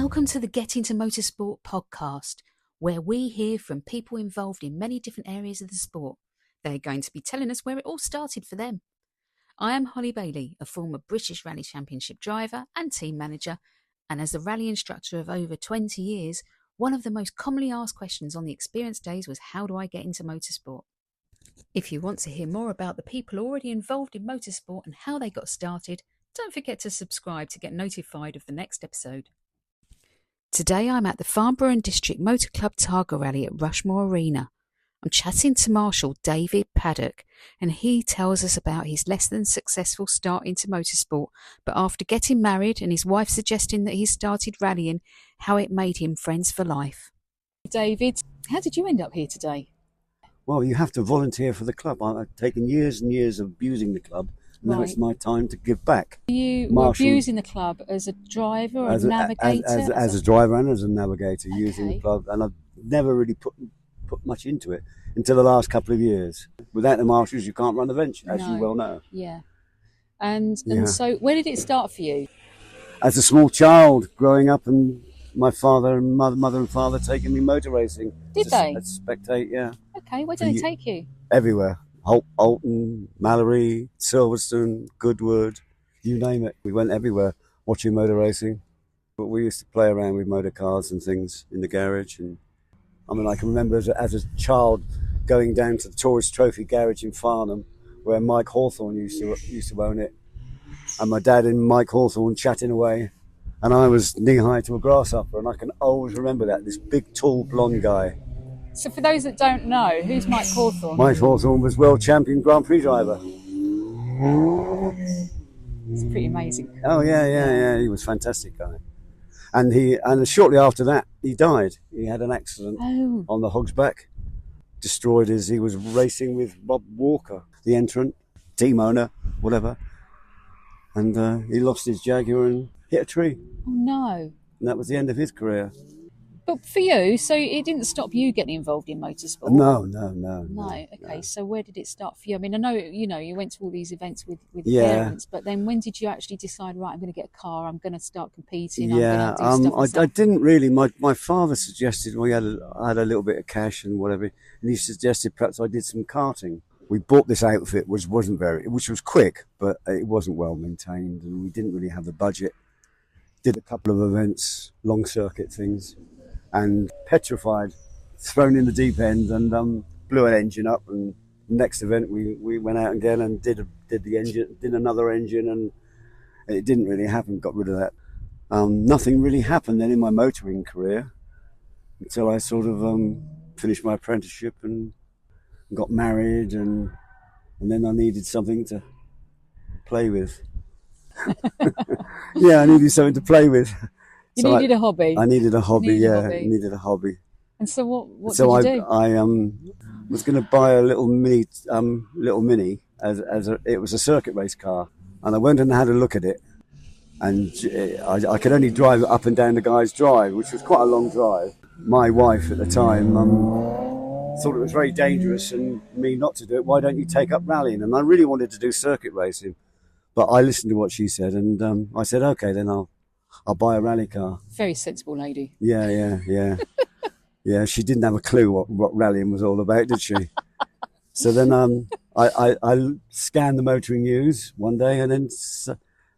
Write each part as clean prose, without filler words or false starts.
Welcome to the Get Into Motorsport podcast, where we hear from people involved in many different areas of the sport. They're going to be telling us where it all started for them. I am Holly Bailey, a former British Rally Championship driver and team manager, and as a rally instructor of over 20 years, one of the most commonly asked questions on the experience days was, how do I get into motorsport? If you want to hear more about the people already involved in motorsport and how they got started, don't forget to subscribe to get notified of the next episode. Today I'm at the Farnborough and District Motor Club Targa Rally at Rushmoor Arena. I'm chatting to Marshal David Paddock, and he tells us about his less than successful start into motorsport, but after getting married and his wife suggesting that he started rallying, how it made him friends for life. David, how did you end up here today? Well, you have to volunteer for the club. I've taken years and years of abusing the club. Now it's my time to give back. You were abusing the club as a driver or a navigator? As a driver and as a navigator, using the club. And I've never really put much into it until the last couple of years. Without the marshals, you can't run events, as you well know. Yeah. And so where did it start for you? As a small child, growing up, and my father and mother and father taking me motor racing. Did they? To spectate, yeah. Okay, where did they take you? Everywhere. Alton, Mallory, Silverstone, Goodwood, you name it. We went everywhere watching motor racing. But we used to play around with motor cars and things in the garage. And I mean, I can remember as a child going down to the Tourist Trophy garage in Farnham, where Mike Hawthorne used to own it. And my dad and Mike Hawthorne chatting away. And I was knee-high to a grasshopper. And I can always remember that, this big, tall, blonde guy. So for those that don't know, who's Mike Hawthorne? Mike Hawthorne was world champion Grand Prix driver. It's pretty amazing. Oh yeah. He was a fantastic guy. And shortly after that, he died. He had an accident on the Hogsback. Destroyed he was racing with Rob Walker, the entrant, team owner, whatever. And he lost his Jaguar and hit a tree. Oh no. And that was the end of his career. But for you, so it didn't stop you getting involved in motorsport? No. Okay, no. So where did it start for you? I mean, I know, you went to all these events with parents, but then when did you actually decide, right, I'm going to get a car, I'm going to start competing, Yeah, I didn't really. My father suggested, I had a little bit of cash and whatever, and he suggested perhaps I did some karting. We bought this outfit, which was quick, but it wasn't well maintained, and we didn't really have the budget. Did a couple of events, long circuit things, and petrified, thrown in the deep end, and blew an engine up. And next event we went out again and did the engine, did another engine, and it didn't really happen. Got rid of that. Nothing really happened then in my motoring career until I sort of finished my apprenticeship and got married, and then I needed something to play with. Yeah, I needed something to play with. You needed a hobby. I needed a hobby, needed a hobby. And so what did you do? I was going to buy a little mini, it was a circuit race car, and I went and had a look at it, and I could only drive up and down the guy's drive, which was quite a long drive. My wife at the time thought it was very dangerous and me not to do it. Why don't you take up rallying? And I really wanted to do circuit racing, but I listened to what she said, and I said, okay, then I'll buy a rally car. Very sensible lady. Yeah. Yeah, she didn't have a clue what rallying was all about, did she? So then I scanned the motoring news one day, and then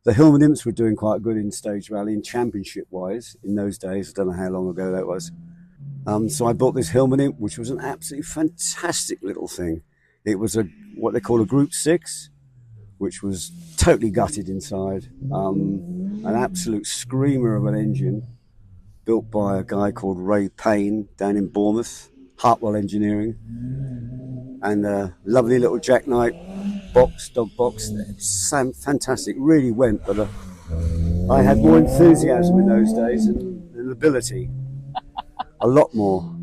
the Hillman Imps were doing quite good in stage rallying, championship-wise, in those days. I don't know how long ago that was. So I bought this Hillman Imp, which was an absolutely fantastic little thing. It was what they call a Group 6, which was totally gutted inside. An absolute screamer of an engine, built by a guy called Ray Payne down in Bournemouth, Hartwell Engineering, and a lovely little jackknife dog box. Fantastic, really went, but I had more enthusiasm in those days and ability, a lot more.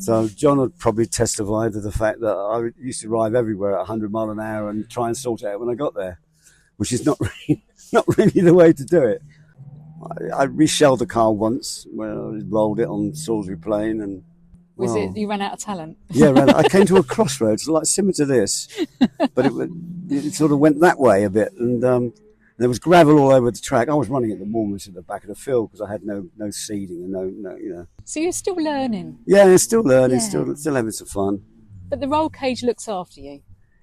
So John would probably testify to the fact that I used to drive everywhere at 100 mile an hour and try and sort it out when I got there, which is not really the way to do it. I reshelled the car once where I rolled it on Salisbury Plain, and was it you ran out of talent? Yeah, I came to a crossroads like similar to this, but it sort of went that way a bit, and there was gravel all over the track. I was running at the moment at the back of the field because I had no seeding and no. So you're still learning? Yeah, still learning, Yeah. still having some fun. But the roll cage looks after you?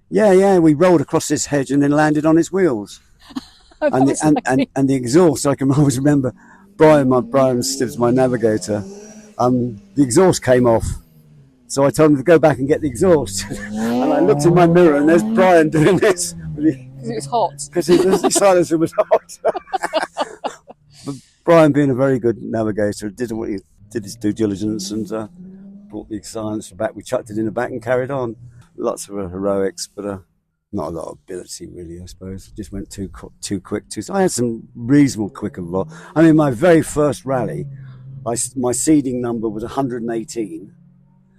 Yeah, we rolled across this hedge and then landed on its wheels. Oh, And the exhaust, I can always remember, Brian Stibbs, my navigator, the exhaust came off. So I told him to go back and get the exhaust. And I looked in my mirror and there's Brian doing this. Because it was hot. Because the silencer was hot. But Brian, being a very good navigator, did his due diligence and brought the silencer back. We chucked it in the back and carried on. Lots of heroics, but not a lot of ability, really, I suppose. It just went too quick. I had some reasonable quick involved. I mean, my very first rally, my seeding number was 118,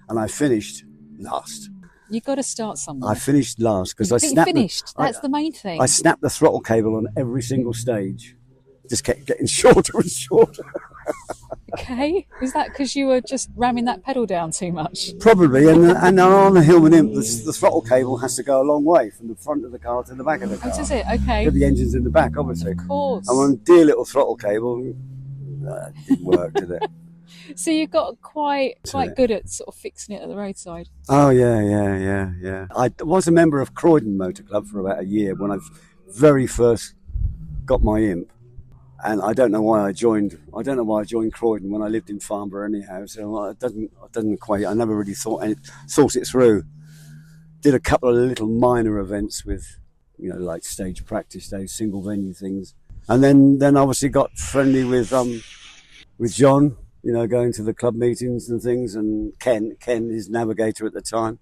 and I finished last. You've got to start somewhere. I finished last because That's the main thing. I snapped the throttle cable on every single stage. Just kept getting shorter and shorter. Okay. Is that because you were just ramming that pedal down too much? Probably. And on the Hillman Imp, the throttle cable has to go a long way from the front of the car to the back of the car. Oh, does it? Okay. Because the engine's in the back, obviously. Of course. And one dear little throttle cable, it didn't work, did it? So you got quite good at sort of fixing it at the roadside. Oh, yeah. I was a member of Croydon Motor Club for about a year when I very first got my Imp. And I don't know why I joined Croydon when I lived in Farnborough anyhow. So it doesn't quite. I never really thought it through. Did a couple of little minor events with, like stage practice days, single venue things, and then obviously got friendly with John. Going to the club meetings and things, and Ken, his navigator at the time.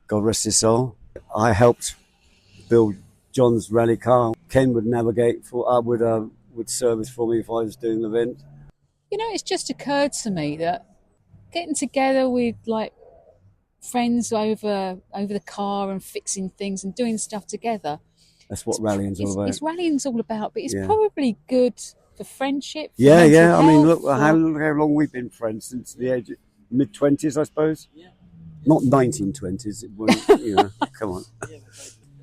God rest his soul. I helped build John's rally car. Ken would navigate would service for me if I was doing the event. It's just occurred to me that getting together with like friends over the car and fixing things and doing stuff together. That's what rallying's all about. It's rallying's all about, but it's probably good for friendship. For Yeah. I mean, look how long we've been friends, since the age of mid-20s, I suppose. Yeah. Not 1920s. Come on.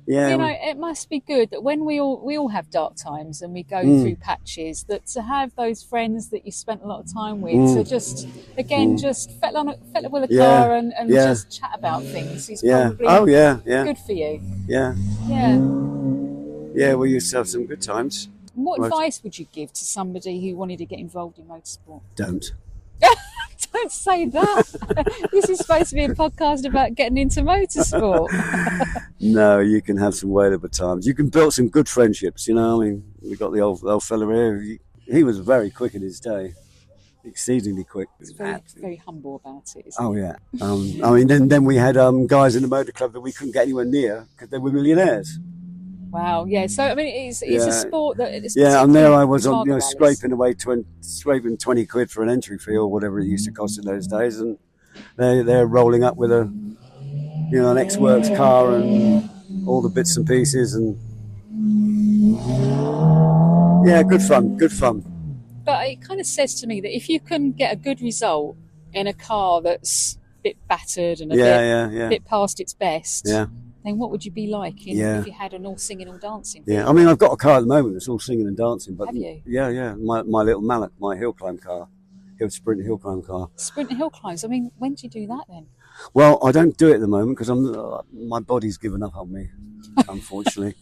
Yeah. It must be good that when we all have dark times and we go through patches, that to have those friends that you spent a lot of time with, to just fettle with a car and just chat about things is probably good for you. Yeah. We used to have some good times. What advice would you give to somebody who wanted to get involved in motorsport? Don't. Don't say that. This is supposed to be a podcast about getting into motorsport. No, you can have some whale of a times. You can build some good friendships, I mean, we got the old fella here. He was very quick in his day. Exceedingly quick. He's very humble about it. Oh, yeah. I mean, then we had guys in the motor club that we couldn't get anywhere near because they were millionaires. Wow, yeah. So I mean, it's a sport that. And there I was on, scraping 20 quid for an entry fee or whatever it used to cost in those days, and they're rolling up with an X-Works car and all the bits and pieces, and good fun. But it kind of says to me that if you can get a good result in a car that's a bit battered and a bit past its best. Yeah. Then what would you be like if you had an all singing, all dancing? Yeah, I mean, I've got a car at the moment that's all singing and dancing. But have you? Yeah. My little Mallet, my hill climb car, sprint hill climb car. Sprint hill climbs. I mean, when do you do that then? Well, I don't do it at the moment because my body's given up on me, unfortunately.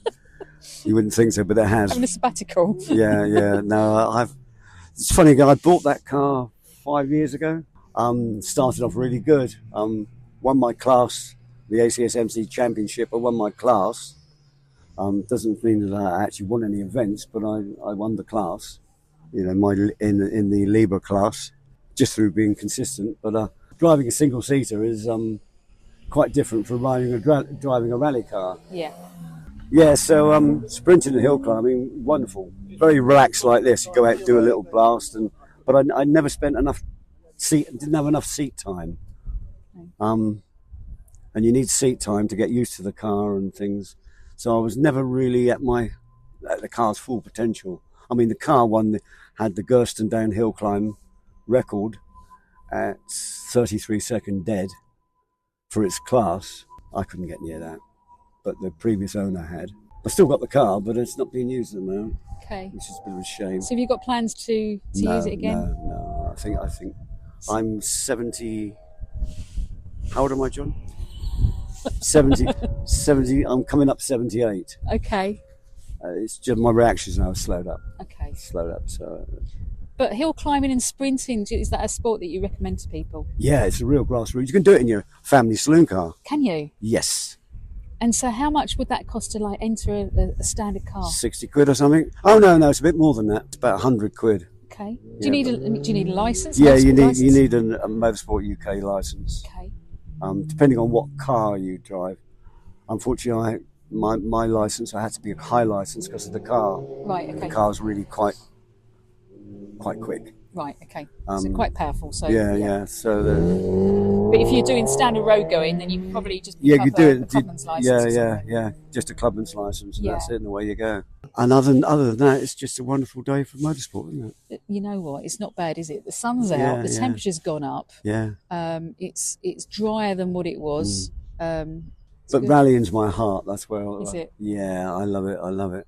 You wouldn't think so, but it has. Having a sabbatical. Yeah. No, it's funny. I bought that car 5 years ago. Started off really good. Won my class. The ACSMC Championship. I won my class. Doesn't mean that I actually won any events, but I won the class. In the Libra class, just through being consistent. But driving a single seater is quite different from driving a rally car. Yeah. Yeah. So sprinting and hill climbing, wonderful. Very relaxed like this. You go out and do a little blast, but I never spent didn't have enough seat time. And you need seat time to get used to the car and things. So I was never really at the car's full potential. I mean, the car had the Gersten downhill climb record at 33 second dead for its class. I couldn't get near that, but the previous owner had. I've still got the car, but it's not being used at the moment, Okay. which is a bit of a shame. So have you got plans to use it again? No. I think I'm 70. How old am I, John? 70. I'm coming up 78. Okay. It's just my reactions now have slowed up. Okay. So. But hill climbing and sprinting, is that a sport that you recommend to people? Yeah, it's a real grassroots. You can do it in your family saloon car. Can you? Yes. And so how much would that cost to like enter a standard car? 60 quid or something. Oh no, it's a bit more than that. It's about 100 quid. Okay. Do you need a license? Yeah, you need a Motorsport UK license. Okay. Depending on what car you drive. Unfortunately, my license, I had to be a high license because of the car. Right. Okay. The car's really quite quick. Right. Okay. So quite powerful. So yeah. So but if you're doing standard road going, then you can probably just pick up a clubman's license. Yeah. Just a clubman's license, and that's it. And away you go. And other than that, it's just a wonderful day for motorsport, isn't it? You know what? It's not bad, is it? The sun's out. The temperature's gone up. Yeah. It's drier than what it was. But rallying's my heart. That's where. Is it? Yeah, I love it.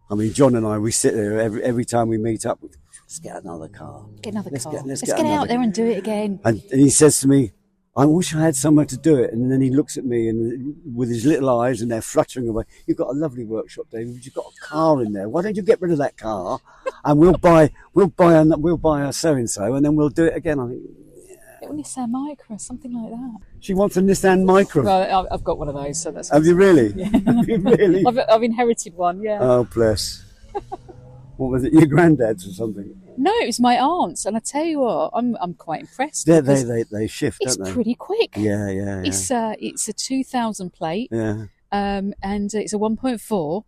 I mean, John and I, we sit there every time we meet up. Let's get another car. Let's get out there and do it again. And he says to me, I wish I had somewhere to do it. And then he looks at me and with his little eyes and they're fluttering away. You've got a lovely workshop, David. You've got a car in there. Why don't you get rid of that car and we'll buy a so and so and then we'll do it again. I think. Get a Nissan Micra, something like that. She wants a Nissan Micra. Well, I've got one of those, so that's. Have you really? Yeah. Have you really? I've inherited one. Yeah. Oh bless. What was it? Your granddad's or something? No, it was my aunt's, and I tell you what, I'm quite impressed. They shift, don't they? It's pretty quick. Yeah. It's a 2000 plate. Yeah. And it's a 1.4,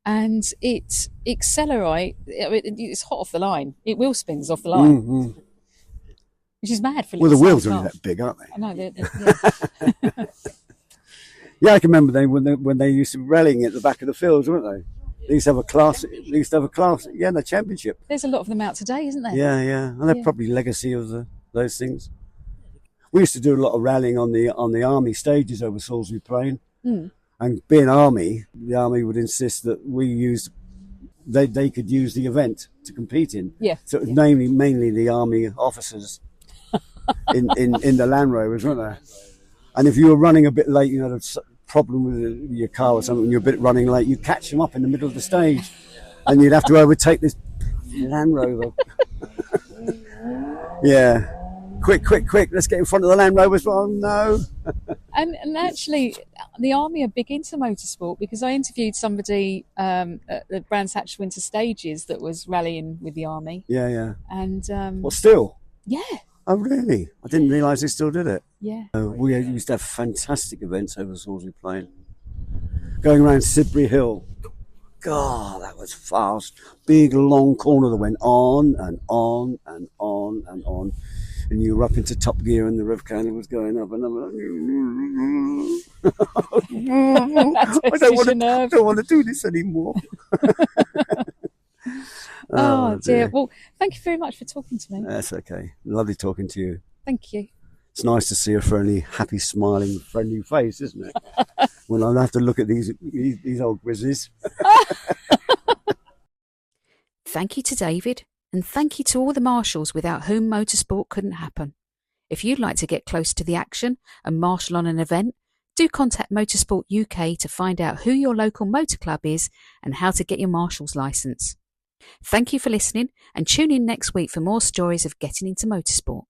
and it accelerate. It's hot off the line. It wheel spins off the line, which is mad for. Well, the wheels are only that big, aren't they? I know. Yeah. Yeah, I can remember when they used to be rallying at the back of the fields, weren't they? They used to have a class. The championship. There's a lot of them out today, isn't there? Yeah, and they're probably legacy of those things. We used to do a lot of rallying on the army stages over Salisbury Plain, and being army, the army would insist that they could use the event to compete in. Yeah. So it was mainly the army officers in the Land Rovers, weren't there? And if you were running a bit late, problem with your car or something, you're a bit running late, you catch them up in the middle of the stage and you'd have to overtake this Land Rover. Yeah. Quick, let's get in front of the Land Rovers. Oh no. And actually the army are big into motorsport, because I interviewed somebody at the Brands Hatch Winter Stages that was rallying with the army. Yeah. And well, still? Yeah. Oh really? I didn't realise they still did it. Yeah. We used to have fantastic events over Salisbury Plain. Going around Sidbury Hill. God, that was fast. Big, long corner that went on and on and on and on. And you were up into top gear and the rev counter was going up. And I'm like, I don't want to do this anymore. Oh dear. Well, thank you very much for talking to me. That's okay. Lovely talking to you. Thank you. It's nice to see a friendly, happy, smiling, friendly face, isn't it? When I have to look at these old grizzlies. Thank you to David, and thank you to all the marshals without whom motorsport couldn't happen. If you'd like to get close to the action and marshal on an event, do contact Motorsport UK to find out who your local motor club is and how to get your marshal's licence. Thank you for listening, and tune in next week for more stories of getting into motorsport.